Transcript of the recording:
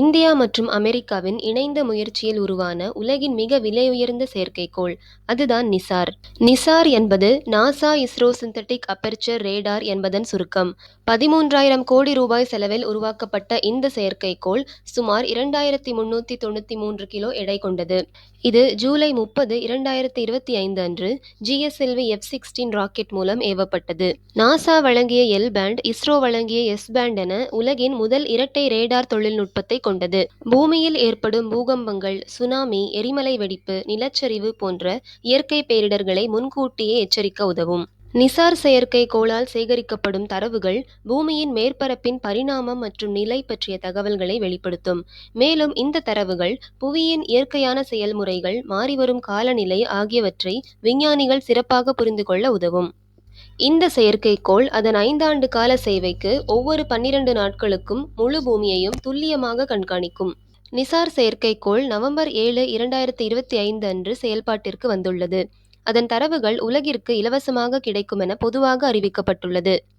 India மற்றும் அமெரிக்காவின் இணைந்த முயற்சியில் உருவான உலகின் மிக விலையுயர்ந்த செயற்கைக்கோள். அதுதான் நிசார். நிசார் என்பது நாசா இஸ்ரோ சிந்தெடிக் அப்பெர்ச்சர் ரேடார் என்பதன் சுருக்கம். 13,000 கோடி ரூபாய் செலவில் உருவாக்கப்பட்ட இந்த செயற்கைக்கோள் சுமார் 2,393 கிலோ எடை கொண்டது. இது ஜூலை 30, 2025 அன்று ஜிஎஸ்எல்வி F-16 ராக்கெட் மூலம் ஏவப்பட்டது. நாசா வழங்கிய எல் பேண்ட், இஸ்ரோ வழங்கிய எஸ் பேண்ட் என உலகின் முதல் இரட்டை ரேடார் தொழில்நுட்பத்தை கொண்டது. பூமியில் ஏற்படும் பூகம்பங்கள், சுனாமி, எரிமலை வெடிப்பு, நிலச்சரிவு போன்ற இயற்கை பேரிடர்களை முன்கூட்டியே எச்சரிக்க உதவும். நிசார் செயற்கைக்கோளால் சேகரிக்கப்படும் தரவுகள் பூமியின் மேற்பரப்பின் பரிணாமம் மற்றும் நிலை பற்றிய தகவல்களை வெளிப்படுத்தும். மேலும் இந்த தரவுகள் புவியின் இயற்கையான செயல்முறைகள், மாறிவரும் காலநிலை ஆகியவற்றை விஞ்ஞானிகள் சிறப்பாக புரிந்து கொள்ள உதவும். இந்த செயற்கைக்கோள் அதன் 5 ஆண்டு கால சேவைக்கு ஒவ்வொரு 12 நாட்களுக்கும் முழு பூமியையும் துல்லியமாக கண்காணிக்கும். நிசார் செயற்கைக்கோள் நவம்பர் 7, 2025 அன்று செயல்பாட்டிற்கு வந்துள்ளது. அதன் தரவுகள் உலகிற்கு இலவசமாக கிடைக்கும் என பொதுவாக அறிவிக்கப்பட்டுள்ளது.